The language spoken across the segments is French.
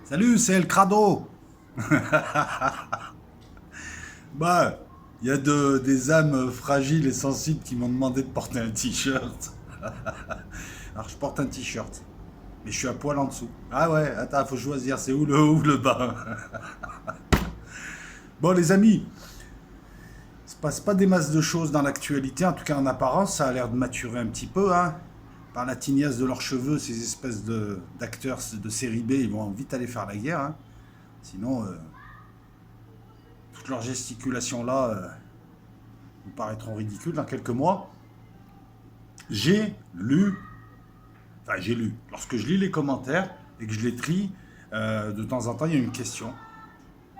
Salut, c'est El Crado. Bah, il y a des âmes fragiles et sensibles qui m'ont demandé de porter un t-shirt. Alors je porte un t-shirt, mais je suis à poil en dessous. Ah ouais, attends, faut choisir, c'est où le haut ou le bas. Bon les amis, il se passe pas des masses de choses dans l'actualité, en tout cas en apparence, ça a l'air de maturer un petit peu, hein. Par la tignasse de leurs cheveux, ces espèces d'acteurs de série B, ils vont vite aller faire la guerre, hein. Sinon, toutes leurs gesticulations là nous paraîtront ridicules dans quelques mois. J'ai lu, j'ai lu, lorsque je lis les commentaires et que je les trie, de temps en temps il y a une question,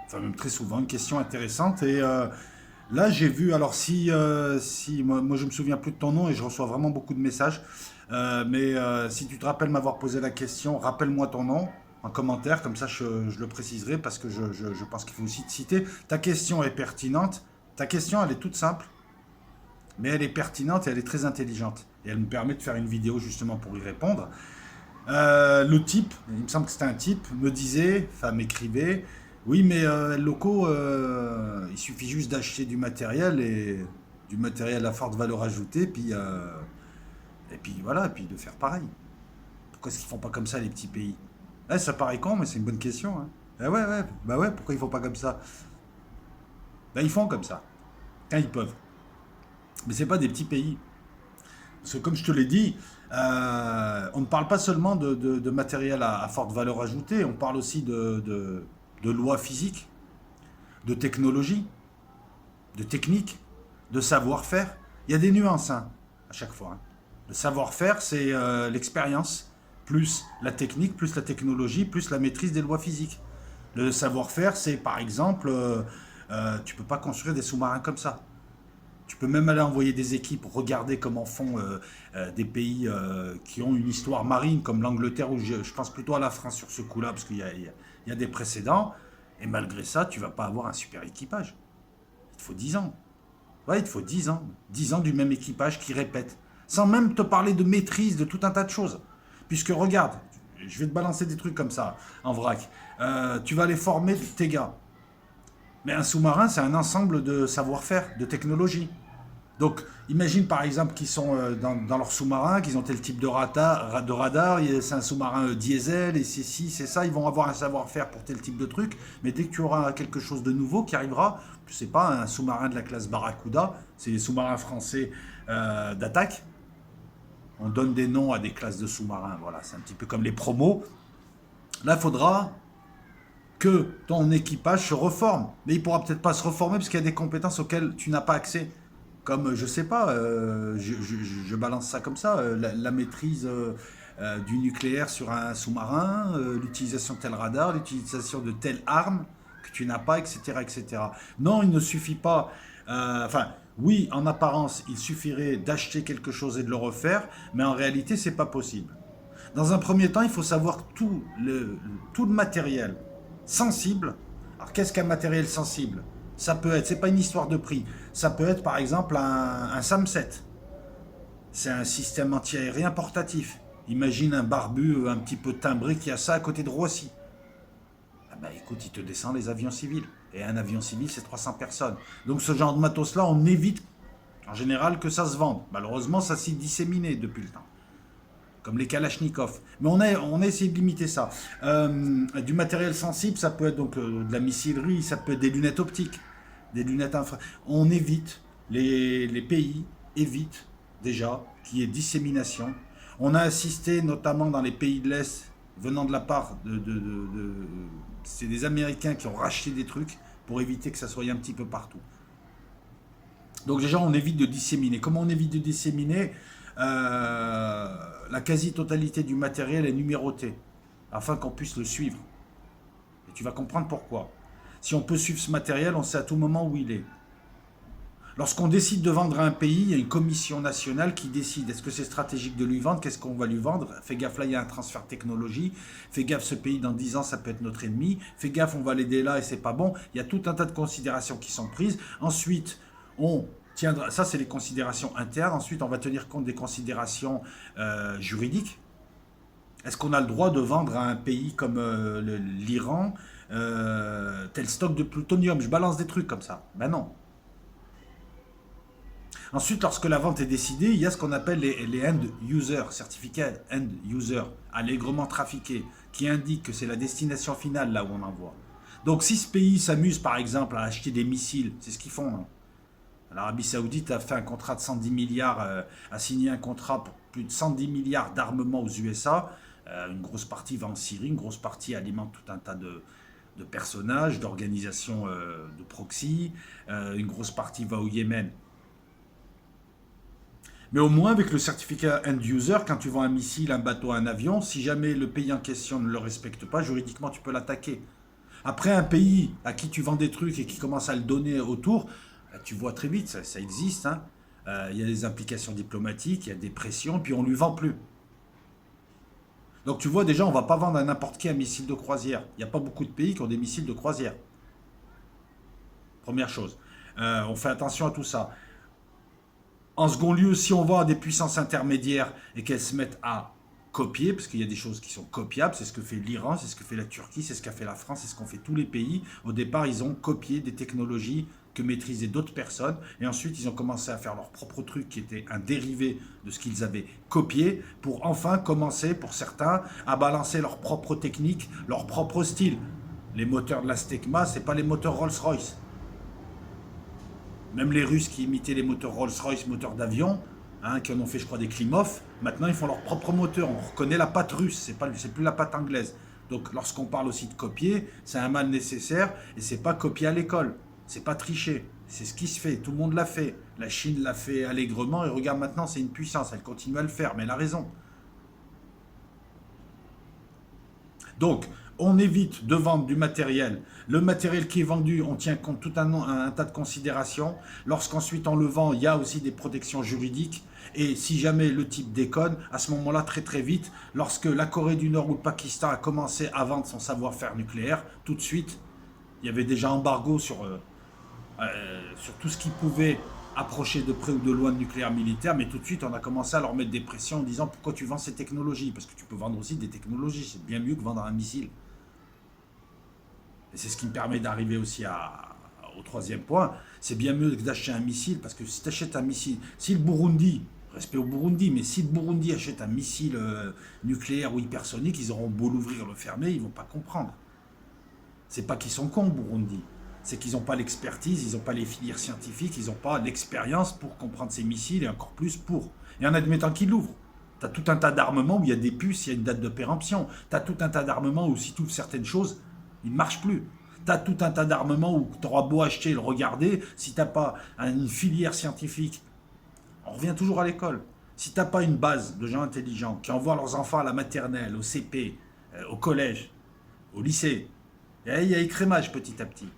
enfin même très souvent, une question intéressante. Et là j'ai vu, alors si moi je me souviens plus de ton nom et je reçois vraiment beaucoup de messages, mais si tu te rappelles m'avoir posé la question, rappelle-moi ton nom en commentaire, comme ça je le préciserai parce que je pense qu'il faut aussi te citer. Ta question est pertinente, ta question elle est toute simple, mais elle est pertinente et elle est très intelligente. Et elle me permet de faire une vidéo justement pour y répondre. Le type, il me semble que c'était un type, me disait, enfin m'écrivait, oui mais locaux, il suffit juste d'acheter du matériel et du matériel à forte valeur ajoutée, et puis voilà, et puis de faire pareil. Pourquoi est-ce qu'ils font pas comme ça les petits pays? Ça paraît con, mais c'est une bonne question, hein. Ouais, ouais, bah ouais, pourquoi ils font pas comme ça? Ben ils font comme ça, quand ils peuvent. Mais c'est pas des petits pays. Parce que comme je te l'ai dit, on ne parle pas seulement de matériel à forte valeur ajoutée, on parle aussi de lois physiques, de technologie, de technique, de savoir-faire. Il y a des nuances, hein, à chaque fois, hein. Le savoir-faire, c'est l'expérience, plus la technique, plus la technologie, plus la maîtrise des lois physiques. Le savoir-faire, c'est par exemple, tu peux pas construire des sous-marins comme ça. Tu peux même aller envoyer des équipes, regarder comment font des pays qui ont une histoire marine, comme l'Angleterre, ou je pense plutôt à la France sur ce coup-là, parce qu'il y a des précédents, et malgré ça, tu vas pas avoir un super équipage. Il te faut 10 ans. Ouais, il te faut 10 ans. 10 ans du même équipage qui répète. Sans même te parler de maîtrise, de tout un tas de choses. Puisque regarde, je vais te balancer des trucs comme ça, en vrac. Tu vas aller former tes gars. Mais un sous-marin, c'est un ensemble de savoir-faire, de technologie. Donc, imagine par exemple qu'ils sont dans leur sous-marin, qu'ils ont tel type de radar, c'est un sous-marin diesel, et c'est ci, c'est ça, ils vont avoir un savoir-faire pour tel type de truc, mais dès que tu auras quelque chose de nouveau qui arrivera, je sais pas, un sous-marin de la classe Barracuda, c'est les sous-marins français d'attaque, on donne des noms à des classes de sous-marins, voilà, c'est un petit peu comme les promos. Là, il faudra que ton équipage se reforme, mais il pourra peut-être pas se reformer parce qu'il y a des compétences auxquelles tu n'as pas accès. Comme, je sais pas, je balance ça comme ça, la maîtrise du nucléaire sur un sous-marin, l'utilisation de tel radar, l'utilisation de telle arme que tu n'as pas, etc., etc. Non, il ne suffit pas, enfin, oui, en apparence, il suffirait d'acheter quelque chose et de le refaire, mais en réalité, c'est pas possible. Dans un premier temps, il faut savoir que tout le matériel sensible. Alors, qu'est-ce qu'un matériel sensible? Ça peut être, c'est pas une histoire de prix, ça peut être par exemple un SAM-7. C'est un système anti-aérien portatif. Imagine un barbu un petit peu timbré qui a ça à côté de Roissy. Ah bah écoute, il te descend les avions civils. Et un avion civil, c'est 300 personnes. Donc ce genre de matos-là, on évite en général que ça se vende. Malheureusement, ça s'est disséminé depuis le temps, comme les Kalachnikov. Mais on a essayé de limiter ça. Du matériel sensible, ça peut être donc de la missilerie, ça peut être des lunettes optiques, des lunettes infra. On évite, les pays évitent déjà qu'il y ait dissémination. On a assisté notamment dans les pays de l'Est, venant de la part c'est des Américains qui ont racheté des trucs pour éviter que ça soit un petit peu partout. Donc déjà, on évite de disséminer. Comment on évite de disséminer? La quasi-totalité du matériel est numérotée, afin qu'on puisse le suivre. Et tu vas comprendre pourquoi. Si on peut suivre ce matériel, on sait à tout moment où il est. Lorsqu'on décide de vendre à un pays, il y a une commission nationale qui décide est-ce que c'est stratégique de lui vendre, qu'est-ce qu'on va lui vendre. Fais gaffe, là il y a un transfert de technologie, fais gaffe, ce pays dans 10 ans ça peut être notre ennemi, fais gaffe, on va l'aider là et c'est pas bon. Il y a tout un tas de considérations qui sont prises. Ensuite, on tiendra, ça c'est les considérations internes, ensuite on va tenir compte des considérations juridiques. Est-ce qu'on a le droit de vendre à un pays comme l'Iran tel stock de plutonium? Je balance des trucs comme ça. Ben non. Ensuite, lorsque la vente est décidée, il y a ce qu'on appelle les end users, certificats end user, allègrement trafiqués, qui indiquent que c'est la destination finale là où on envoie. Donc si ce pays s'amuse par exemple à acheter des missiles, c'est ce qu'ils font, hein. L'Arabie Saoudite a fait un contrat de 110 milliards, a signé un contrat pour plus de 110 milliards d'armement aux USA. Une grosse partie va en Syrie, une grosse partie alimente tout un tas de personnages, d'organisations de proxy, une grosse partie va au Yémen. Mais au moins, avec le certificat end user, quand tu vends un missile, un bateau, un avion, si jamais le pays en question ne le respecte pas, juridiquement, tu peux l'attaquer. Après, un pays à qui tu vends des trucs et qui commence à le donner autour, tu vois très vite, ça existe, hein. Il y a des implications diplomatiques, il y a des pressions, puis on ne lui vend plus. Donc tu vois, déjà, on ne va pas vendre à n'importe qui un missile de croisière. Il n'y a pas beaucoup de pays qui ont des missiles de croisière. Première chose. On fait attention à tout ça. En second lieu, si on va à des puissances intermédiaires et qu'elles se mettent à copier, parce qu'il y a des choses qui sont copiables, c'est ce que fait l'Iran, c'est ce que fait la Turquie, c'est ce qu'a fait la France, c'est ce qu'ont fait tous les pays. Au départ, ils ont copié des technologies que maîtrisaient d'autres personnes, et ensuite ils ont commencé à faire leur propre truc qui était un dérivé de ce qu'ils avaient copié, pour enfin commencer, pour certains, à balancer leur propre technique, leur propre style. Les moteurs de la Stegma, c'est pas les moteurs Rolls-Royce. Même les Russes qui imitaient les moteurs Rolls-Royce, moteurs d'avion, hein, qui en ont fait, je crois, des Klimov, maintenant ils font leur propre moteur. On reconnaît la patte russe, c'est plus la patte anglaise. Donc lorsqu'on parle aussi de copier, c'est un mal nécessaire et c'est pas copier à l'école, c'est pas tricher. C'est ce qui se fait, tout le monde l'a fait. La Chine l'a fait allègrement et regarde maintenant, c'est une puissance, elle continue à le faire, mais elle a raison. Donc, on évite de vendre du matériel. Le matériel qui est vendu, on tient compte tout un tas de considérations. Lorsqu'ensuite on le vend, il y a aussi des protections juridiques. Et si jamais le type déconne, à ce moment-là, très très vite, lorsque la Corée du Nord ou le Pakistan a commencé à vendre son savoir-faire nucléaire, tout de suite, il y avait déjà embargo sur tout ce qui pouvait approcher de près ou de loin de nucléaire militaire, mais tout de suite on a commencé à leur mettre des pressions en disant pourquoi tu vends ces technologies, parce que tu peux vendre aussi des technologies, c'est bien mieux que vendre un missile. Et c'est ce qui me permet d'arriver aussi au troisième point, c'est bien mieux que d'acheter un missile, parce que si tu achètes un missile, si le Burundi, respect au Burundi, mais si le Burundi achète un missile nucléaire ou hypersonique, ils auront beau l'ouvrir, le fermer, ils vont pas comprendre. C'est pas qu'ils sont cons au Burundi, c'est qu'ils n'ont pas l'expertise, ils n'ont pas les filières scientifiques, ils n'ont pas l'expérience pour comprendre ces missiles et encore plus pour. Et en admettant qu'ils l'ouvrent, tu as tout un tas d'armements où il y a des puces, il y a une date de péremption. Tu as tout un tas d'armements où si tu ouvres certaines choses, ils ne marchent plus. Tu as tout un tas d'armements où tu auras beau acheter et le regarder, si tu n'as pas une filière scientifique, on revient toujours à l'école. Si tu n'as pas une base de gens intelligents qui envoient leurs enfants à la maternelle, au CP, au collège, au lycée, et il y a écrémage petit à petit.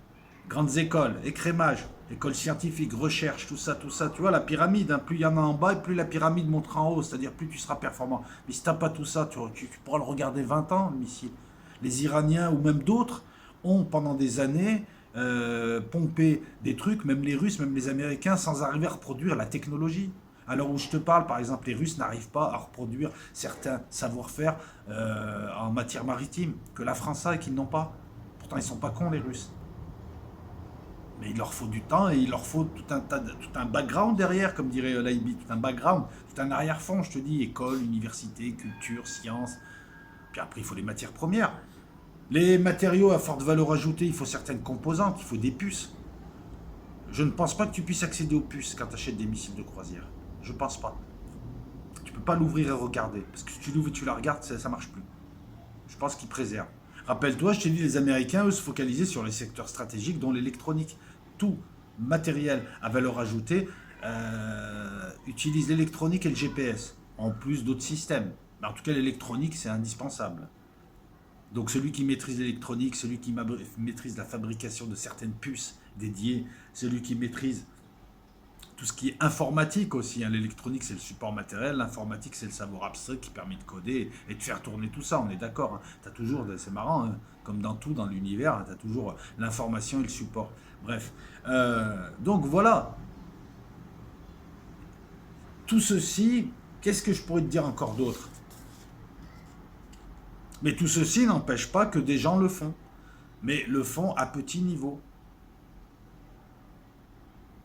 Grandes écoles, écrémage, écoles scientifiques, recherche, tout ça, tu vois, la pyramide, hein, plus il y en a en bas, et plus la pyramide montre en haut, c'est-à-dire plus tu seras performant. Mais si tu n'as pas tout ça, tu pourras le regarder 20 ans, le missile. Les Iraniens ou même d'autres ont pendant des années pompé des trucs, même les Russes, même les Américains, sans arriver à reproduire la technologie. À l'heure où je te parle, par exemple, les Russes n'arrivent pas à reproduire certains savoir-faire en matière maritime que la France a et qu'ils n'ont pas. Pourtant, ils ne sont pas cons, les Russes. Mais il leur faut du temps et il leur faut tout un background derrière, comme dirait Laibi, tout un background, tout un arrière-fond, je te dis, école, université, culture, sciences. Puis après, il faut les matières premières. Les matériaux à forte valeur ajoutée, il faut certaines composantes, il faut des puces. Je ne pense pas que tu puisses accéder aux puces quand tu achètes des missiles de croisière. Je pense pas. Tu peux pas l'ouvrir et regarder. Parce que si tu l'ouvres et tu la regardes, ça marche plus. Je pense qu'ils préservent. Rappelle-toi, je t'ai dit, les Américains, eux, se focalisaient sur les secteurs stratégiques, dont l'électronique. Tout matériel à valeur ajoutée utilise l'électronique et le GPS, en plus d'autres systèmes. Mais en tout cas, l'électronique, c'est indispensable. Donc celui qui maîtrise l'électronique, celui qui maîtrise la fabrication de certaines puces dédiées, celui qui maîtrise tout ce qui est informatique aussi, hein. L'électronique c'est le support matériel, l'informatique c'est le savoir abstrait qui permet de coder et de faire tourner tout ça, on est d'accord, hein. T'as toujours, c'est marrant, hein, comme dans tout dans l'univers, hein, tu as toujours l'information et le support. Bref, donc voilà, tout ceci, qu'est-ce que je pourrais te dire encore d'autre? Mais tout ceci n'empêche pas que des gens le font, mais le font à petit niveau.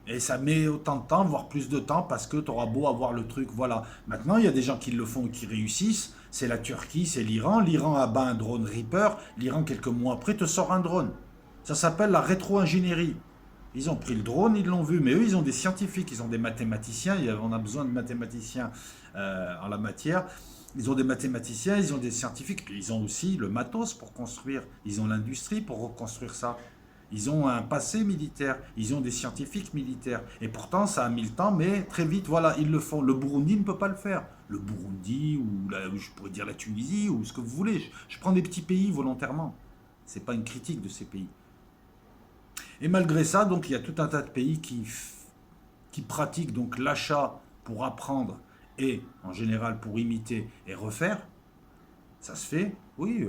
Et ça met autant de temps, voire plus de temps, parce que tu auras beau avoir le truc, voilà. Maintenant, il y a des gens qui le font et qui réussissent. C'est la Turquie, c'est l'Iran. L'Iran abat un drone Reaper. L'Iran, quelques mois après, te sort un drone. Ça s'appelle la rétro-ingénierie. Ils ont pris le drone, ils l'ont vu, mais eux, ils ont des scientifiques, ils ont des mathématiciens. On a besoin de mathématiciens en la matière. Ils ont des mathématiciens, ils ont des scientifiques, puis ils ont aussi le matos pour construire. Ils ont l'industrie pour reconstruire ça. Ils ont un passé militaire, ils ont des scientifiques militaires. Et pourtant, ça a mis le temps, mais très vite, voilà, ils le font. Le Burundi ne peut pas le faire. Le Burundi, ou je pourrais dire la Tunisie, ou ce que vous voulez. Je prends des petits pays volontairement. C'est pas une critique de ces pays. Et malgré ça, donc, il y a tout un tas de pays qui pratiquent donc l'achat pour apprendre et, en général, pour imiter et refaire. Ça se fait, oui.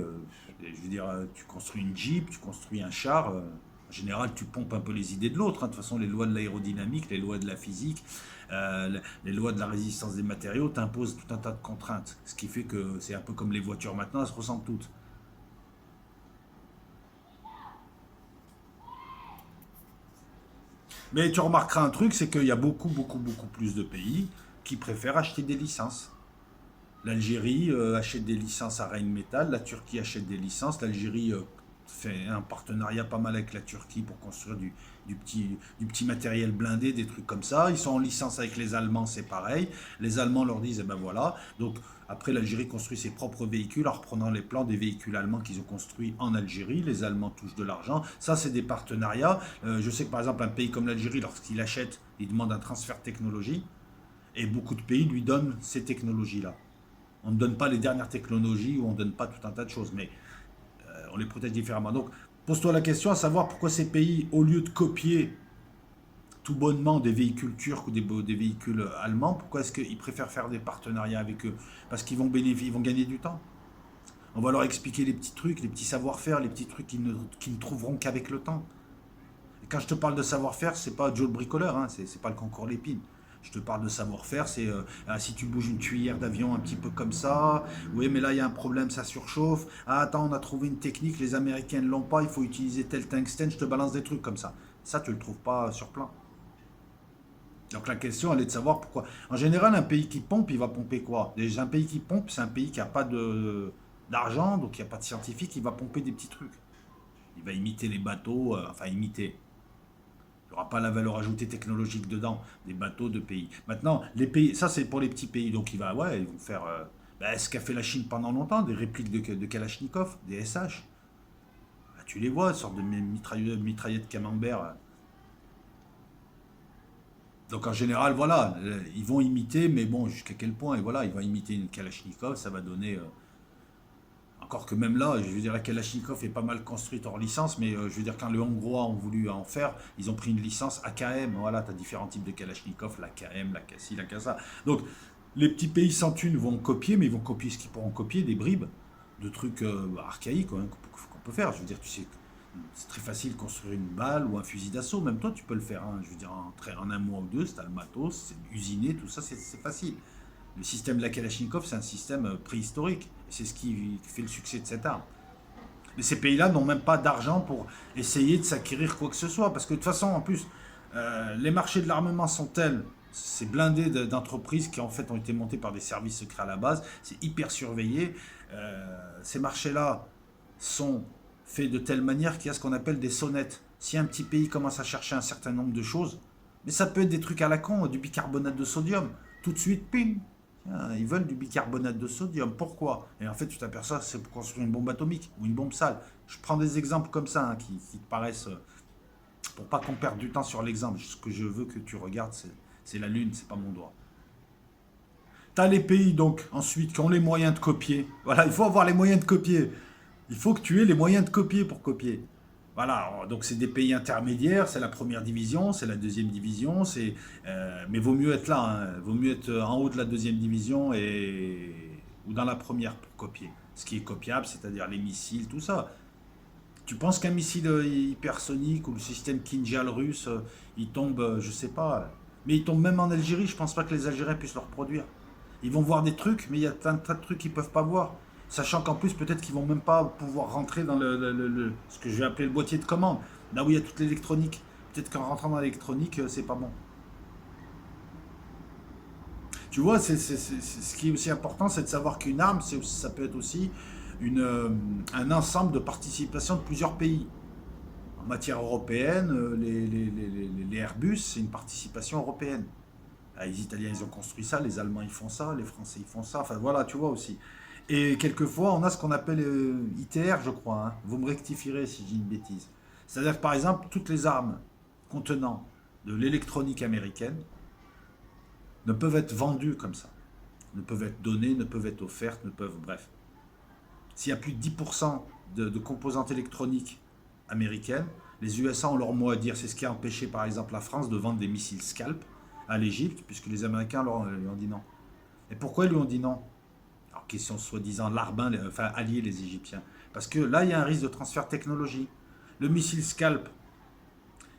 Je veux dire, tu construis une Jeep, tu construis un char. En général, tu pompes un peu les idées de l'autre, hein. De toute façon, les lois de l'aérodynamique, les lois de la physique, les lois de la résistance des matériaux t'imposent tout un tas de contraintes. Ce qui fait que c'est un peu comme les voitures maintenant, elles se ressemblent toutes. Mais tu remarqueras un truc, c'est qu'il y a beaucoup, beaucoup, beaucoup plus de pays qui préfèrent acheter des licences. L'Algérie achète des licences à Rheinmetall, la Turquie achète des licences, l'Algérie fait un partenariat pas mal avec la Turquie pour construire du petit matériel blindé, des trucs comme ça. Ils sont en licence avec les Allemands, c'est pareil. Les Allemands leur disent, eh ben voilà. Donc après, l'Algérie construit ses propres véhicules en reprenant les plans des véhicules allemands qu'ils ont construits en Algérie. Les Allemands touchent de l'argent. Ça, c'est des partenariats. Je sais que par exemple, un pays comme l'Algérie, lorsqu'il achète, il demande un transfert de technologie. Et beaucoup de pays lui donnent ces technologies-là. On ne donne pas les dernières technologies ou on ne donne pas tout un tas de choses, mais on les protège différemment. Donc, pose-toi la question à savoir pourquoi ces pays, au lieu de copier tout bonnement des véhicules turcs ou des véhicules allemands, pourquoi est-ce qu'ils préfèrent faire des partenariats avec eux? Parce qu'ils vont bénéficier, ils vont gagner du temps. On va leur expliquer les petits trucs, les petits savoir-faire, les petits trucs qu'ils ne trouveront qu'avec le temps. Et quand je te parle de savoir-faire, c'est pas Joe le bricoleur, hein, c'est pas le concours Lépine. Je te parle de savoir-faire, c'est si tu bouges une tuyère d'avion un petit peu comme ça, oui mais là il y a un problème, ça surchauffe, ah attends on a trouvé une technique, les Américains ne l'ont pas, il faut utiliser tel tungstène, je te balance des trucs comme ça. Ça tu le trouves pas sur plan. Donc la question elle est de savoir pourquoi. En général un pays qui pompe, il va pomper quoi? Déjà un pays qui pompe, c'est un pays qui n'a pas d'argent, donc il n'y a pas de scientifique, il va pomper des petits trucs. Il va imiter les bateaux, enfin imiter. Il n'y aura pas la valeur ajoutée technologique dedans, des bateaux de pays. Maintenant, les pays, ça c'est pour les petits pays, donc ils vont faire ce qu'a fait la Chine pendant longtemps, des répliques de Kalachnikov, des SH. Bah, tu les vois, sorte de mitraillettes camembert. Donc en général, voilà, ils vont imiter, mais bon, jusqu'à quel point, et voilà, ils vont imiter une Kalachnikov, ça va donner encore que même là, je veux dire, la Kalachnikov est pas mal construite hors licence, mais je veux dire, quand les Hongrois ont voulu en faire, ils ont pris une licence AKM. Voilà, tu as différents types de Kalachnikov, la KM, la KSI, la KSA. Donc, les petits pays sans thunes vont copier, mais ils vont copier ce qu'ils pourront copier, des bribes de trucs archaïques hein, qu'on peut faire. Je veux dire, tu sais, c'est très facile de construire une balle ou un fusil d'assaut. Même toi, tu peux le faire. Hein. Je veux dire, en un mois ou deux, c'est le matos, c'est usiné, tout ça, c'est facile. Le système de la Kalachnikov, c'est un système préhistorique. C'est ce qui fait le succès de cette arme. Mais ces pays-là n'ont même pas d'argent pour essayer de s'acquérir quoi que ce soit. Parce que de toute façon, en plus, les marchés de l'armement sont tels, c'est blindé d'entreprises qui en fait ont été montées par des services secrets à la base. C'est hyper surveillé. Ces marchés-là sont faits de telle manière qu'il y a ce qu'on appelle des sonnettes. Si un petit pays commence à chercher un certain nombre de choses, mais ça peut être des trucs à la con, du bicarbonate de sodium. Tout de suite, ping, ils veulent du bicarbonate de sodium. Pourquoi? Et en fait, tu t'aperçois que c'est pour construire une bombe atomique ou une bombe sale. Je prends des exemples comme ça qui te paraissent. Pour pas qu'on perde du temps sur l'exemple. Ce que je veux que tu regardes, c'est la Lune, c'est pas mon doigt. Tu as les pays, donc, ensuite, qui ont les moyens de copier. Voilà, il faut avoir les moyens de copier. Il faut que tu aies les moyens de copier pour copier. Voilà, donc c'est des pays intermédiaires, c'est la première division, c'est la deuxième division, mais vaut mieux être là, hein, vaut mieux être en haut de la deuxième division ou dans la première pour copier. Ce qui est copiable, c'est-à-dire les missiles, tout ça. Tu penses qu'un missile hypersonique ou le système Kinjal russe, il tombe, je sais pas, mais il tombe même en Algérie, je pense pas que les Algériens puissent le reproduire. Ils vont voir des trucs, mais il y a un tas de trucs qu'ils peuvent pas voir. Sachant qu'en plus, peut-être qu'ils vont même pas pouvoir rentrer dans ce que je vais appeler le boîtier de commande, là où il y a toute l'électronique. Peut-être qu'en rentrant dans l'électronique, c'est pas bon. Tu vois, ce qui est aussi important, c'est de savoir qu'une arme, ça peut être aussi un ensemble de participation de plusieurs pays. En matière européenne, les Airbus, c'est une participation européenne. Ah, les Italiens, ils ont construit ça, les Allemands, ils font ça, les Français, ils font ça. Enfin, voilà, tu vois aussi. Et quelquefois, on a ce qu'on appelle ITR, je crois, hein. Vous me rectifierez si je dis une bêtise. C'est-à-dire que, par exemple, toutes les armes contenant de l'électronique américaine ne peuvent être vendues comme ça. Ne peuvent être données, ne peuvent être offertes, ne peuvent... Bref. S'il y a plus de 10% de composantes électroniques américaines, les USA ont leur mot à dire. C'est ce qui a empêché, par exemple, la France de vendre des missiles Scalp à l'Égypte, puisque les Américains lui ont dit non. Et pourquoi ils lui ont dit non? Alors qu'ils sont soi-disant larbins, enfin alliés les Égyptiens. Parce que là, il y a un risque de transfert de technologie. Le missile Scalp,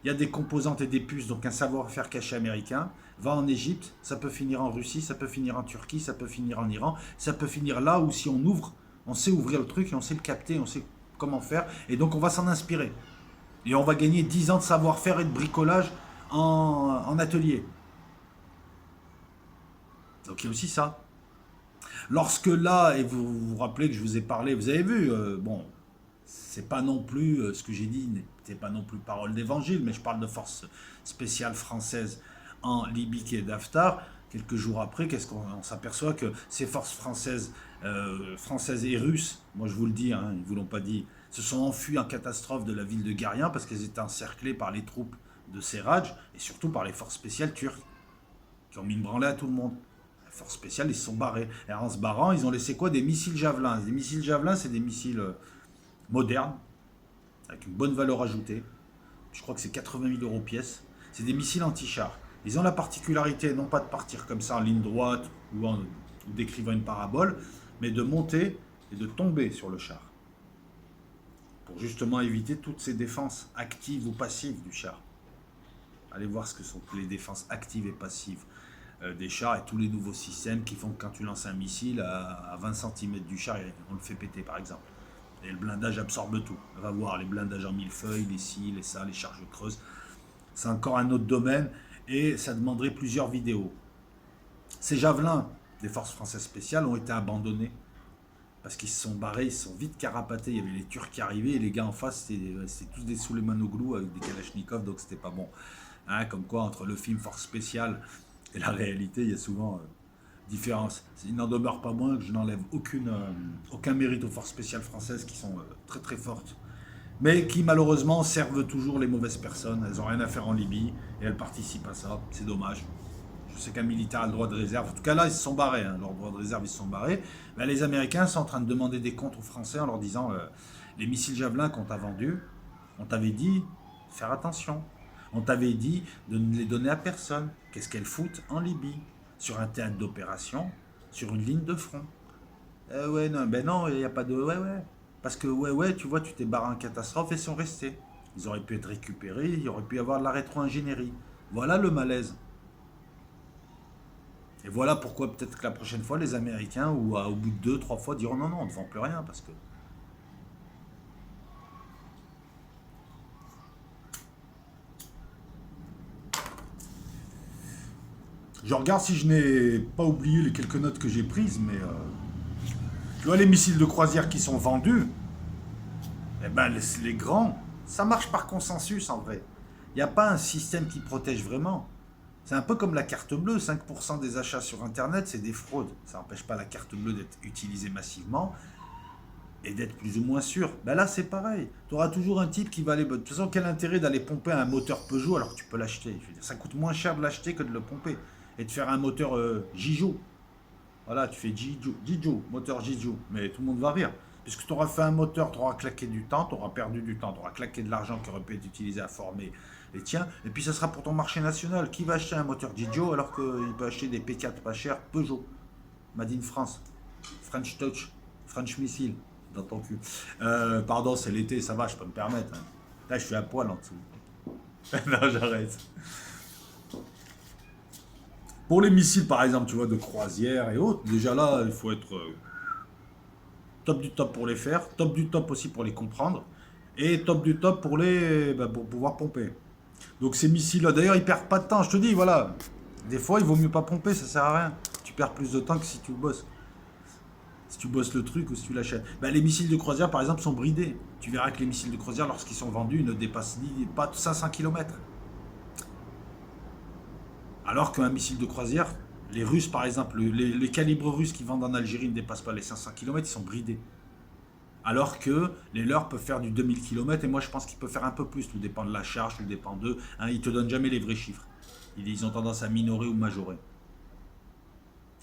il y a des composantes et des puces, donc un savoir-faire caché américain, va en Égypte, ça peut finir en Russie, ça peut finir en Turquie, ça peut finir en Iran, ça peut finir là où si on ouvre, on sait ouvrir le truc et on sait le capter, on sait comment faire, et donc on va s'en inspirer. Et on va gagner 10 ans de savoir-faire et de bricolage en atelier. Donc il y a aussi ça. Lorsque là, et vous vous rappelez que je vous ai parlé, vous avez vu, bon, c'est pas non plus, ce que j'ai dit n'était pas non plus parole d'évangile, mais je parle de forces spéciales françaises en Libye qui est d'Haftar. Quelques jours après, qu'est-ce qu'on s'aperçoit que ces forces françaises et russes, moi je vous le dis, hein, ils ne vous l'ont pas dit, se sont enfuies en catastrophe de la ville de Garien parce qu'elles étaient encerclées par les troupes de Serraj et surtout par les forces spéciales turques qui ont mis une branlée à tout le monde. Les forces spéciales, ils se sont barrés. Et en se barrant, ils ont laissé quoi? Des missiles javelins. Des missiles javelins, c'est des missiles modernes, avec une bonne valeur ajoutée. Je crois que c'est 80 000 euros pièce. C'est des missiles anti-char. Ils ont la particularité, non pas de partir comme ça en ligne droite ou décrivant une parabole, mais de monter et de tomber sur le char. Pour justement éviter toutes ces défenses actives ou passives du char. Allez voir ce que sont les défenses actives et passives des chars et tous les nouveaux systèmes qui font que quand tu lances un missile à 20 cm du char, on le fait péter par exemple. Et le blindage absorbe tout. On va voir les blindages en millefeuille, les ci, les ça, les charges creuses. C'est encore un autre domaine et ça demanderait plusieurs vidéos. Ces javelins des forces françaises spéciales ont été abandonnés parce qu'ils se sont barrés, ils se sont vite carapatés. Il y avait les Turcs qui arrivaient et les gars en face, c'était tous des Souleymane avec des Kalachnikov, donc c'était pas bon. Hein, comme quoi, entre le film Force Spéciale et la réalité, il y a souvent différence. Il n'en demeure pas moins que je n'enlève aucun mérite aux forces spéciales françaises qui sont très très fortes, mais qui malheureusement servent toujours les mauvaises personnes. Elles n'ont rien à faire en Libye et elles participent à ça. C'est dommage. Je sais qu'un militaire a le droit de réserve. En tout cas là, ils se sont barrés. Hein. Leur droit de réserve, ils se sont barrés. Ben, les Américains sont en train de demander des comptes aux Français en leur disant les missiles Javelin qu'on t'a vendus, on t'avait dit de faire attention. On t'avait dit de ne les donner à personne. Qu'est-ce qu'elles foutent en Libye? Sur un théâtre d'opération, sur une ligne de front. Ouais, non, ben non, il n'y a pas de ouais, ouais. Parce que ouais, tu vois, tu t'es barré en catastrophe et ils sont restés. Ils auraient pu être récupérés, il y aurait pu y avoir de la rétro-ingénierie. Voilà le malaise. Et voilà pourquoi peut-être que la prochaine fois, les Américains, ou au bout de 2, 3 fois, diront non, non, on ne vend plus rien, parce que... Je regarde si je n'ai pas oublié les quelques notes que j'ai prises, mais... tu vois, les missiles de croisière qui sont vendus, eh ben, les grands, ça marche par consensus, en vrai. Il n'y a pas un système qui protège vraiment. C'est un peu comme la carte bleue, 5% des achats sur Internet, c'est des fraudes. Ça n'empêche pas la carte bleue d'être utilisée massivement et d'être plus ou moins sûr. Ben là, c'est pareil. Tu auras toujours un type qui va aller... De toute façon, quel intérêt d'aller pomper un moteur Peugeot alors que tu peux l'acheter? Je veux dire, ça coûte moins cher de l'acheter que de le pomper. Et de faire un moteur Jijo. Voilà, tu fais Jijo, moteur Jijo. Mais tout le monde va rire. Puisque tu auras fait un moteur, tu auras claqué du temps, tu auras perdu du temps, tu auras claqué de l'argent qui aurait pu être utilisé à former les tiens. Et puis ça sera pour ton marché national. Qui va acheter un moteur Jijo alors qu'il peut acheter des P4 pas chers Peugeot? Made in France. French Touch. French Missile. Dans ton cul. Pardon, c'est l'été, ça va, je peux me permettre. Hein. Là, je suis à poil en dessous. Non, j'arrête. Pour les missiles, par exemple, tu vois, de croisière et autres, déjà là, il faut être Top du top pour les faire, top du top aussi pour les comprendre, et top du top pour pouvoir pomper. Donc ces missiles-là, d'ailleurs, ils perdent pas de temps. Je te dis, voilà, des fois, il vaut mieux pas pomper, ça sert à rien. Tu perds plus de temps que si tu bosses. Si tu bosses le truc ou si tu l'achètes. Ben, les missiles de croisière, par exemple, sont bridés. Tu verras que les missiles de croisière, lorsqu'ils sont vendus, ne dépassent pas 500 km. Alors qu'un missile de croisière, les Russes, par exemple, les calibres russes qui vendent en Algérie ne dépassent pas les 500 km, ils sont bridés. Alors que les leurs peuvent faire du 2000 km et moi je pense qu'ils peuvent faire un peu plus. Tout dépend de la charge, tout dépend d'eux. Hein, ils te donnent jamais les vrais chiffres. Ils ont tendance à minorer ou majorer.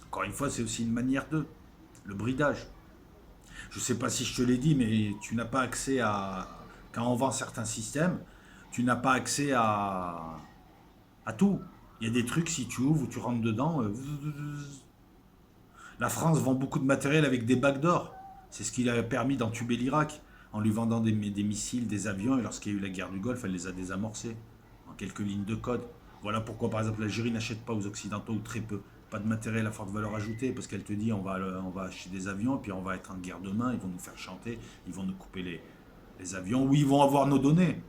Encore une fois, c'est aussi une manière d'eux. Le bridage. Je ne sais pas si je te l'ai dit, mais tu n'as pas accès à. Quand on vend certains systèmes, tu n'as pas accès à tout. Il y a des trucs, si tu ouvres ou tu rentres dedans. La France vend beaucoup de matériel avec des backdoors. C'est ce qui a permis d'entuber l'Irak en lui vendant des missiles, des avions. Et lorsqu'il y a eu la guerre du Golfe, elle les a désamorcés en quelques lignes de code. Voilà pourquoi, par exemple, l'Algérie n'achète pas aux Occidentaux ou très peu. Pas de matériel à forte valeur ajoutée parce qu'elle te dit on va acheter des avions et puis on va être en guerre demain, ils vont nous faire chanter, ils vont nous couper les avions ou ils vont avoir nos données.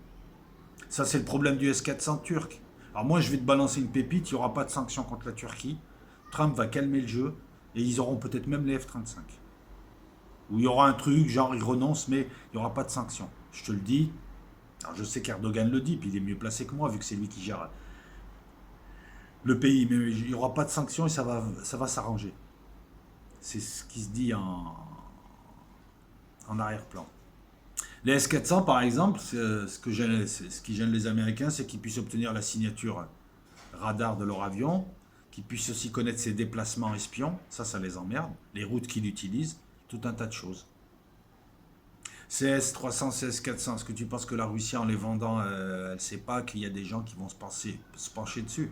Ça, c'est le problème du S-400 turc. Alors moi, je vais te balancer une pépite, il n'y aura pas de sanctions contre la Turquie. Trump va calmer le jeu et ils auront peut-être même les F-35. Ou il y aura un truc, genre ils renoncent, mais il n'y aura pas de sanctions. Je te le dis. Alors je sais qu'Erdogan le dit, puis il est mieux placé que moi, vu que c'est lui qui gère le pays. Mais il n'y aura pas de sanctions et ça va s'arranger. C'est ce qui se dit en arrière-plan. Les S-400, par exemple, ce qui gêne les Américains, c'est qu'ils puissent obtenir la signature radar de leur avion, qu'ils puissent aussi connaître ses déplacements espions. Ça les emmerde. Les routes qu'il utilise, tout un tas de choses. CS300, CS400, est-ce que tu penses que la Russie, en les vendant, elle ne sait pas qu'il y a des gens qui vont se pencher dessus?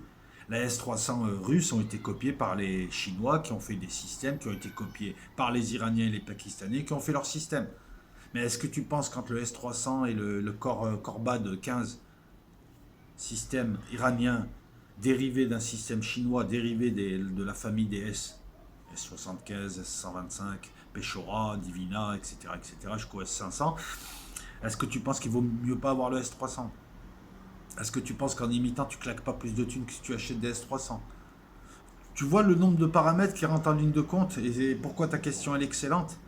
La S300 russes ont été copiées par les Chinois qui ont fait des systèmes, qui ont été copiés par les Iraniens et les Pakistanais qui ont fait leur système. Mais est-ce que tu penses quand le S300 et le Corbad 15, système iranien dérivé d'un système chinois, dérivé de la famille des S75, S125, Peshora, Divina, etc., jusqu'au S500, est-ce que tu penses qu'il vaut mieux pas avoir le S300? Est-ce que tu penses qu'en imitant, tu claques pas plus de thunes que si tu achètes des S300? Tu vois le nombre de paramètres qui rentrent en ligne de compte et pourquoi ta question elle est excellente?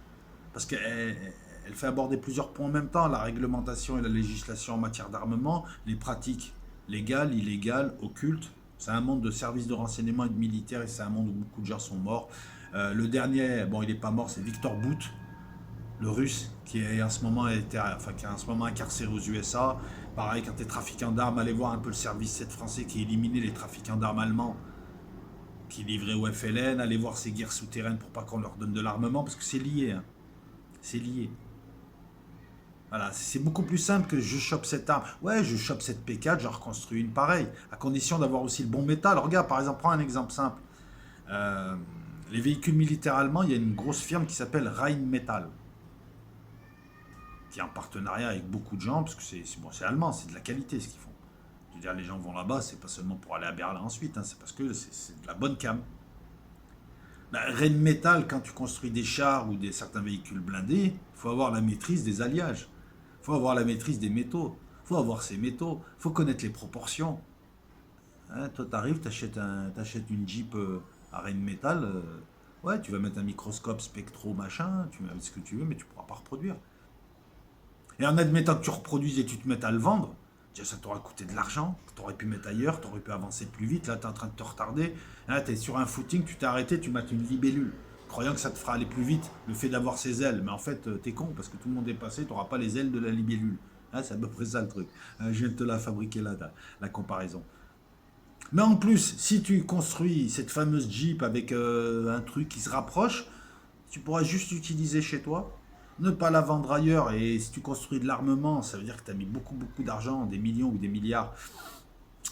Parce qu'elle fait aborder plusieurs points en même temps, la réglementation et la législation en matière d'armement, les pratiques légales, illégales, occultes. C'est un monde de services de renseignement et de militaires et c'est un monde où beaucoup de gens sont morts. Le dernier, bon il n'est pas mort, c'est Victor Bout, le russe, qui est en ce moment, qui est en ce moment incarcéré aux USA. Pareil, quand tu es trafiquant d'armes, allez voir un peu le service 7 français qui éliminait les trafiquants d'armes allemands qui livraient au FLN, allez voir ces guerres souterraines pour pas qu'on leur donne de l'armement, parce que c'est lié. Hein. C'est lié. Voilà, c'est beaucoup plus simple que je chope cette arme. Ouais, je chope cette P4, j'en reconstruis une pareille, à condition d'avoir aussi le bon métal. Regarde, par exemple, prends un exemple simple. Euh, les véhicules militaires allemands, il y a une grosse firme qui s'appelle Rheinmetall, qui est en partenariat avec beaucoup de gens, parce que c'est allemand, c'est de la qualité ce qu'ils font. Je veux dire, les gens vont là-bas, c'est pas seulement pour aller à Berlin ensuite, hein, c'est parce que c'est de la bonne cam. Bah, Rheinmetall, quand tu construis des chars ou certains véhicules blindés, il faut avoir la maîtrise des alliages. Il faut avoir la maîtrise des métaux. Il faut avoir ces métaux. Il faut connaître les proportions. Hein, toi, t'arrives, t'achètes une Jeep à Rheinmetall. Ouais, tu vas mettre un microscope spectro, machin, tu mets ce que tu veux, mais tu ne pourras pas reproduire. Et en admettant que tu reproduises et tu te mettes à le vendre, déjà ça t'aura coûté de l'argent, que tu aurais pu mettre ailleurs, tu aurais pu avancer plus vite, là tu es en train de te retarder, là tu es sur un footing, tu t'es arrêté, tu mates une libellule, croyant que ça te fera aller plus vite, le fait d'avoir ses ailes, mais en fait t'es con, parce que tout le monde est passé, tu n'auras pas les ailes de la libellule. Hein, c'est à peu près ça le truc. Je viens de te la fabriquer là, la comparaison. Mais en plus, si tu construis cette fameuse Jeep avec un truc qui se rapproche, tu pourras juste l'utiliser chez toi, ne pas la vendre ailleurs. Et si tu construis de l'armement, ça veut dire que tu as mis beaucoup, beaucoup d'argent, des millions ou des milliards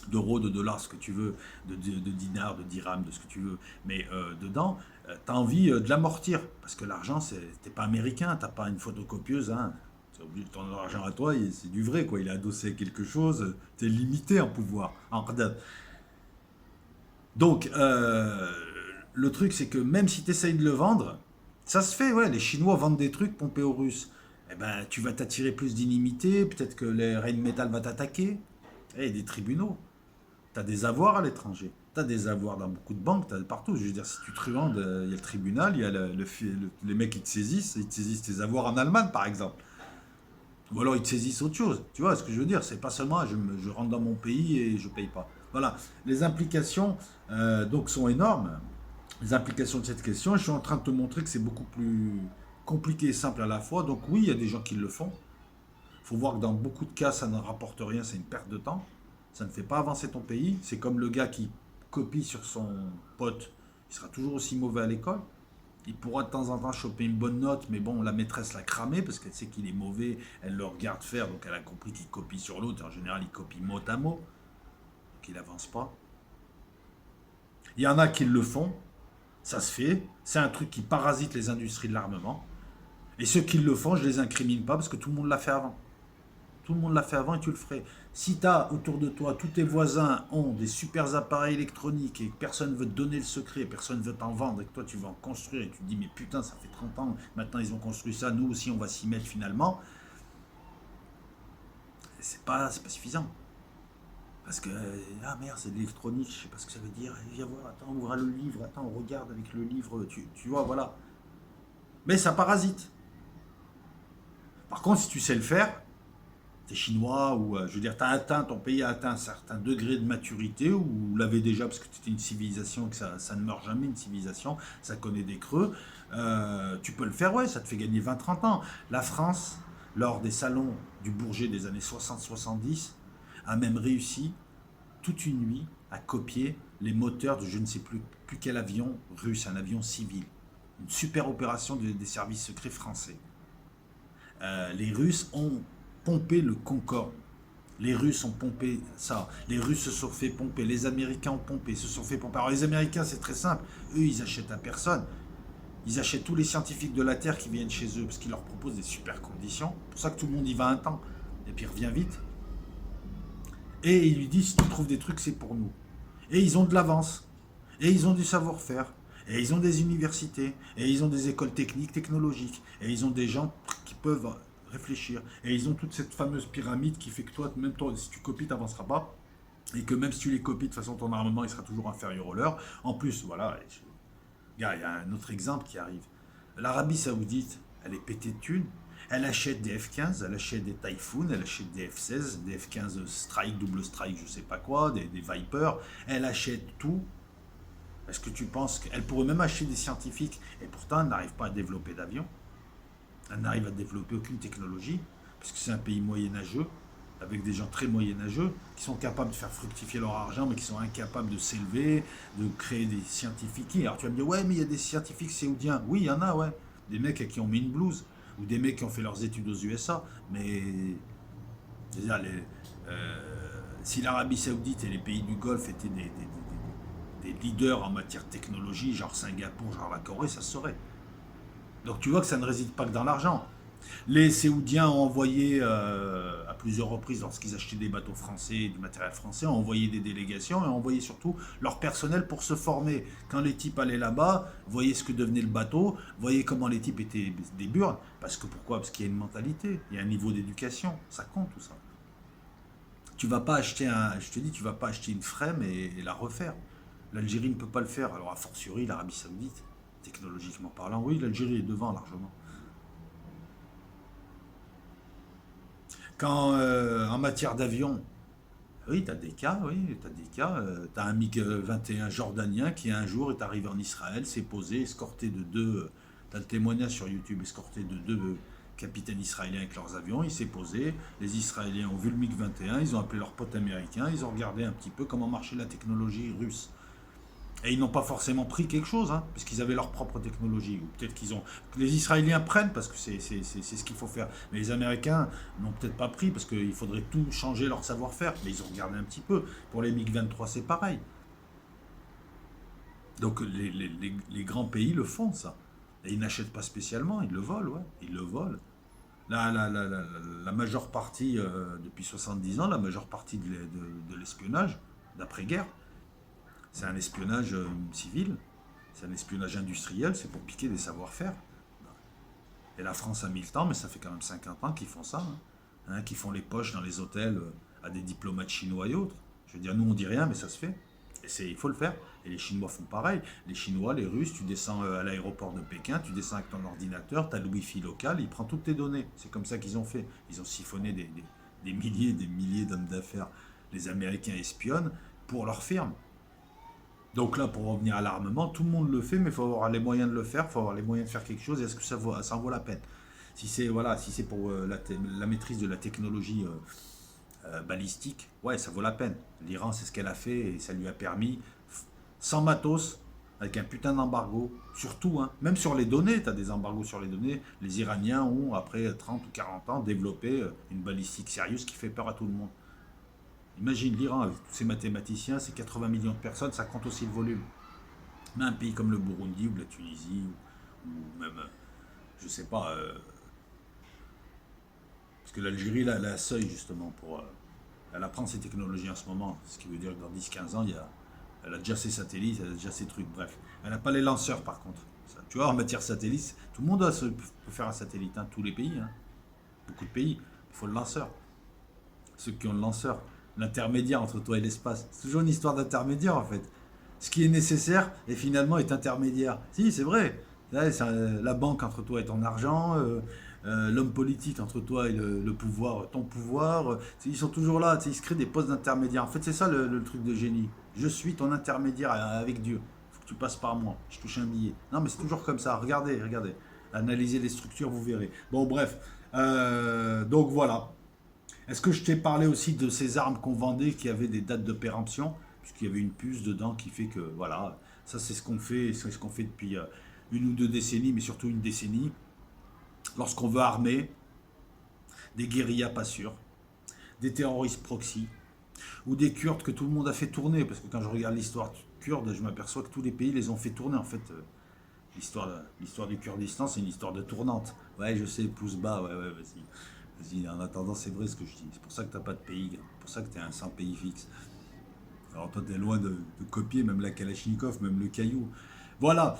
d'euros, de dollars, ce que tu veux, de dinars, de dirhams, de ce que tu veux. Mais dedans, tu as envie de l'amortir. Parce que l'argent, t'es pas américain, t'as pas une photocopieuse. Hein. C'est obligé de ton argent à toi, c'est du vrai, quoi. Il est adossé à quelque chose, tu es limité en pouvoir. Donc, le truc, c'est que même si tu essayes de le vendre, Ça se fait, ouais. Les Chinois vendent des trucs pompés aux Russes. Eh ben, tu vas t'attirer plus d'inimité. Peut-être que les Rheinmetall va t'attaquer. Eh, des tribunaux. T'as des avoirs à l'étranger. T'as des avoirs dans beaucoup de banques, t'as partout. Je veux dire, si tu truandes, il y a le tribunal, il y a les mecs qui te saisissent tes avoirs en Allemagne, par exemple. Ou alors ils te saisissent autre chose. Tu vois ce que je veux dire? C'est pas seulement je rentre dans mon pays et je paye pas. Voilà. Les implications donc sont énormes. Les implications de cette question. Je suis en train de te montrer que c'est beaucoup plus compliqué et simple à la fois. Donc oui, il y a des gens qui le font. Il faut voir que dans beaucoup de cas, ça ne rapporte rien, c'est une perte de temps. Ça ne fait pas avancer ton pays. C'est comme le gars qui copie sur son pote. Il sera toujours aussi mauvais à l'école. Il pourra de temps en temps choper une bonne note, mais bon, la maîtresse l'a cramé parce qu'elle sait qu'il est mauvais, elle le regarde faire, donc elle a compris qu'il copie sur l'autre. En général, il copie mot à mot, donc il n'avance pas. Il y en a qui le font, ça se fait. C'est un truc qui parasite les industries de l'armement. Et ceux qui le font, je les incrimine pas parce que tout le monde l'a fait avant. Tout le monde l'a fait avant et tu le ferais. Si tu as autour de toi, tous tes voisins ont des super appareils électroniques et que personne ne veut te donner le secret, personne ne veut t'en vendre et que toi tu vas en construire et tu te dis mais putain ça fait 30 ans, maintenant ils ont construit ça, nous aussi on va s'y mettre finalement, c'est pas suffisant. Parce que, ah merde, c'est de l'électronique, je sais pas ce que ça veut dire. Viens voir, attends, on ouvre le livre, attends, on regarde avec le livre, tu vois, voilà. Mais ça parasite. Par contre, si tu sais le faire, t'es chinois ou je veux dire ton pays a atteint un certain degré de maturité ou l'avait déjà parce que c'était une civilisation que ça ne meurt jamais une civilisation, ça connaît des creux. Tu peux le faire, ouais, ça te fait gagner 20-30 ans. La France, lors des salons du Bourget des années 60-70, a même réussi toute une nuit à copier les moteurs de je ne sais plus quel avion russe, un avion civil. Une super opération des services secrets français. Les Russes ont pompé le Concorde. Les Russes ont pompé ça. Les Russes se sont fait pomper. Les Américains ont pompé, se sont fait pomper. Alors les Américains, c'est très simple. Eux, ils achètent à personne. Ils achètent tous les scientifiques de la Terre qui viennent chez eux parce qu'ils leur proposent des super conditions. C'est pour ça que tout le monde y va un temps. Et puis il revient vite. Et ils lui disent, si tu trouves des trucs, c'est pour nous. Et ils ont de l'avance. Et ils ont du savoir-faire. Et ils ont des universités. Et ils ont des écoles techniques, technologiques. Et ils ont des gens qui peuvent réfléchir. Et ils ont toute cette fameuse pyramide qui fait que toi, même toi, si tu copies, tu n'avanceras pas. Et que même si tu les copies, de toute façon, ton armement, il sera toujours inférieur au leur. En plus, voilà, il y a un autre exemple qui arrive. L'Arabie Saoudite, elle est pétée de thunes. Elle achète des F-15, elle achète des Typhoon, elle achète des F-16, des F-15 Strike, double Strike, je sais pas quoi, des Viper. Elle achète tout. Est-ce que tu penses qu'elle pourrait même acheter des scientifiques et pourtant elle n'arrive pas à développer d'avions? Elle n'arrive à développer aucune technologie puisque c'est un pays moyenâgeux avec des gens très moyenâgeux qui sont capables de faire fructifier leur argent mais qui sont incapables de s'élever, de créer des scientifiques. Alors tu vas me dire ouais mais il y a des scientifiques saoudiens. Oui il y en a ouais. Des mecs à qui ont mis une blouse ou des mecs qui ont fait leurs études aux USA. Mais c'est-à-dire, si l'Arabie Saoudite et les pays du Golfe étaient des leaders en matière de technologie, genre Singapour, genre la Corée, ça se saurait. Donc tu vois que ça ne réside pas que dans l'argent. Les Séoudiens ont envoyé à plusieurs reprises, lorsqu'ils achetaient des bateaux français et du matériel français, ont envoyé des délégations et ont envoyé surtout leur personnel pour se former. Quand les types allaient là-bas, voyez ce que devenait le bateau, voyez comment les types étaient des burnes. Parce que pourquoi? Parce qu'il y a une mentalité, il y a un niveau d'éducation, ça compte tout ça. Tu vas pas acheter je te dis, tu vas pas acheter une frame et la refaire. L'Algérie ne peut pas le faire, alors a fortiori l'Arabie Saoudite, technologiquement parlant, oui, l'Algérie est devant largement. Quand en matière d'avion, oui, tu as des cas, oui, tu as des cas. Tu as un MiG-21 jordanien qui un jour est arrivé en Israël, s'est posé, escorté de deux, tu as le témoignage sur YouTube, escorté de deux capitaines israéliens avec leurs avions, il s'est posé, les Israéliens ont vu le MiG-21, ils ont appelé leurs potes américains, ils ont regardé un petit peu comment marchait la technologie russe. Et ils n'ont pas forcément pris quelque chose, hein, parce qu'ils avaient leur propre technologie. Ou peut-être qu'ils ont. Les Israéliens prennent parce que c'est ce qu'il faut faire. Mais les Américains n'ont peut-être pas pris parce qu'il faudrait tout changer leur savoir-faire. Mais ils ont regardé un petit peu. Pour les MiG-23, c'est pareil. Donc les grands pays le font, ça. Et ils n'achètent pas spécialement, ils le volent, ouais. Ils le volent. La majeure partie, depuis 70 ans, la majeure partie de l'espionnage, d'après-guerre, c'est un espionnage civil, c'est un espionnage industriel, c'est pour piquer des savoir-faire. Et la France a mis le temps, mais ça fait quand même 50 ans qu'ils font ça, qu'ils font les poches dans les hôtels à des diplomates chinois et autres. Je veux dire, nous on dit rien, mais ça se fait. Et il faut le faire. Et les Chinois font pareil. Les Chinois, les Russes, tu descends à l'aéroport de Pékin, tu descends avec ton ordinateur, tu as le Wi-Fi local, il prend toutes tes données. C'est comme ça qu'ils ont fait. Ils ont siphonné des milliers et des milliers d'hommes d'affaires. Les Américains espionnent pour leurs firmes. Donc là, pour revenir à l'armement, tout le monde le fait, mais il faut avoir les moyens de le faire, il faut avoir les moyens de faire quelque chose. Est-ce que ça en vaut la peine? Si c'est voilà, si c'est pour la maîtrise de la technologie balistique, ouais, ça vaut la peine. L'Iran, c'est ce qu'elle a fait et ça lui a permis, sans matos, avec un putain d'embargo, surtout, même sur les données, tu as des embargos sur les données. Les Iraniens ont, après 30 ou 40 ans, développé une balistique sérieuse qui fait peur à tout le monde. Imagine l'Iran avec tous ses mathématiciens, ses 80 millions de personnes, ça compte aussi le volume. Mais un pays comme le Burundi ou la Tunisie, ou même, je sais pas, parce que l'Algérie, là, elle a un seuil justement pour. Elle apprend ses technologies en ce moment, ce qui veut dire que dans 10-15 ans, elle a déjà ses satellites, elle a déjà ses trucs, bref. Elle n'a pas les lanceurs par contre. Ça, tu vois, en matière satellite, tout le monde peut faire un satellite, tous les pays, beaucoup de pays, il faut le lanceur. Ceux qui ont le lanceur, l'intermédiaire entre toi et l'espace. C'est toujours une histoire d'intermédiaire en fait. Ce qui est nécessaire et finalement est intermédiaire. Si, c'est vrai. Là, c'est la banque entre toi et ton argent, l'homme politique entre toi et le pouvoir, ton pouvoir. Ils sont toujours là, ils se créent des postes d'intermédiaire. En fait, c'est ça le truc de génie. Je suis ton intermédiaire avec Dieu. Il faut que tu passes par moi. Je touche un billet. Non, mais c'est toujours comme ça. Regardez, regardez. Analysez les structures, vous verrez. Bon, bref. Donc voilà. Est-ce que je t'ai parlé aussi de ces armes qu'on vendait qui avaient des dates de péremption? Puisqu'il y avait une puce dedans qui fait que, voilà, ça c'est ce qu'on fait, c'est ce qu'on fait depuis une ou deux décennies, mais surtout une décennie. Lorsqu'on veut armer des guérillas pas sûrs, des terroristes proxy, ou des Kurdes que tout le monde a fait tourner, parce que quand je regarde l'histoire kurde, je m'aperçois que tous les pays les ont fait tourner, en fait. L'histoire du Kurdistan, c'est une histoire de tournante. Ouais, je sais, pouce bas, ouais, vas-y. Vas-y, en attendant, c'est vrai ce que je dis. C'est pour ça que t'as pas de pays, c'est pour ça que t'es un sans pays fixe. Alors toi, t'es loin de copier même la Kalachnikov, même le caillou. Voilà,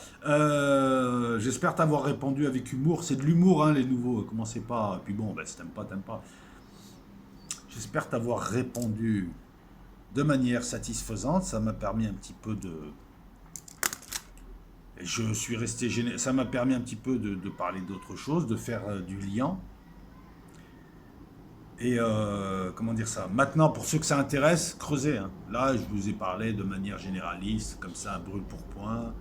j'espère t'avoir répondu avec humour. C'est de l'humour, les nouveaux. Commencez pas. Puis bon, si t'aimes pas, t'aimes pas. J'espère t'avoir répondu de manière satisfaisante. Ça m'a permis un petit peu de. Je suis resté gêné. Ça m'a permis un petit peu de parler d'autre chose, de faire du lien. Et comment dire ça? Maintenant, pour ceux que ça intéresse, creusez. Là, je vous ai parlé de manière généraliste, comme ça, brûle pour point.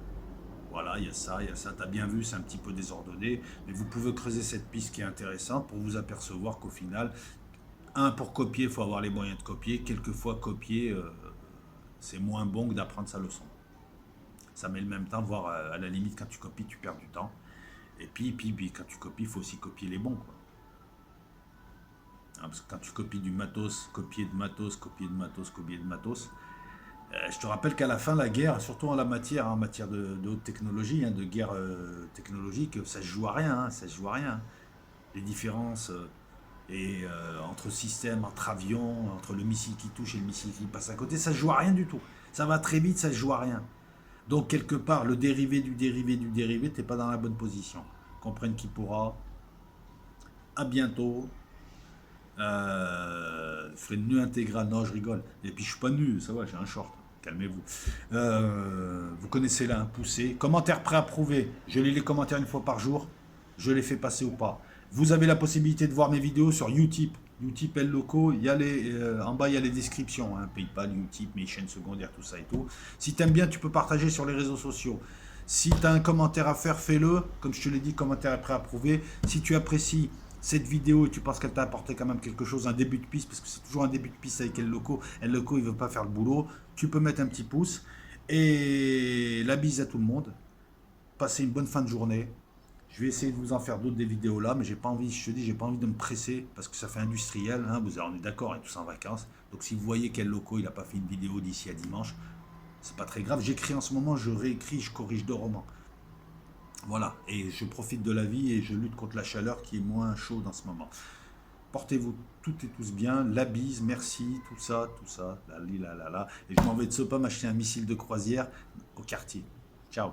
Voilà, il y a ça, t'as bien vu, c'est un petit peu désordonné. Mais vous pouvez creuser cette piste qui est intéressante pour vous apercevoir qu'au final, pour copier, il faut avoir les moyens de copier. Quelquefois, copier, c'est moins bon que d'apprendre sa leçon. Ça met le même temps, voire à la limite, quand tu copies, tu perds du temps. Et puis quand tu copies, il faut aussi copier les bons, quoi. Parce que quand tu copies du matos, copier de matos, copier de matos, copier de matos, je te rappelle qu'à la fin, la guerre, surtout en matière de haute technologie, de guerre technologique, ça se joue à rien, ça se joue à rien. Les différences entre systèmes, entre avions, entre le missile qui touche et le missile qui passe à côté, ça se joue à rien du tout. Ça va très vite, ça se joue à rien. Donc quelque part, le dérivé du dérivé du dérivé, t'es pas dans la bonne position. Comprenne qui pourra. À bientôt. Je ferai une nœud intégrale. Non, je rigole. Et puis je suis pas nu, ça va, j'ai un short. Calmez-vous. Vous connaissez là, poussez. Commentaires préapprouvés. Je lis les commentaires une fois par jour. Je les fais passer ou pas. Vous avez la possibilité de voir mes vidéos sur Utip. Utip El Loco. Il y a en bas, il y a les descriptions. PayPal, Utip, mes chaînes secondaires, tout ça et tout. Si t'aimes bien, tu peux partager sur les réseaux sociaux. Si tu as un commentaire à faire, fais-le. Comme je te l'ai dit, commentaire préapprouvé. Si tu apprécies cette vidéo et tu penses qu'elle t'a apporté quand même quelque chose, un début de piste, parce que c'est toujours un début de piste avec El Loco. El Loco, il veut pas faire le boulot. Tu peux mettre un petit pouce. Et la bise à tout le monde. Passez une bonne fin de journée. Je vais essayer de vous en faire d'autres des vidéos là, mais j'ai pas envie, je te dis, j'ai pas envie de me presser parce que ça fait industriel. On est d'accord, on est tous en vacances. Donc si vous voyez quel loco, il n'a pas fait une vidéo d'ici à dimanche, c'est pas très grave. J'écris en ce moment, je réécris, je corrige 2 romans. Voilà, et je profite de la vie et je lutte contre la chaleur qui est moins chaude en ce moment. Portez-vous toutes et tous bien, la bise, merci, tout ça, la. Et je m'en vais de ce pas m'acheter un missile de croisière au quartier. Ciao.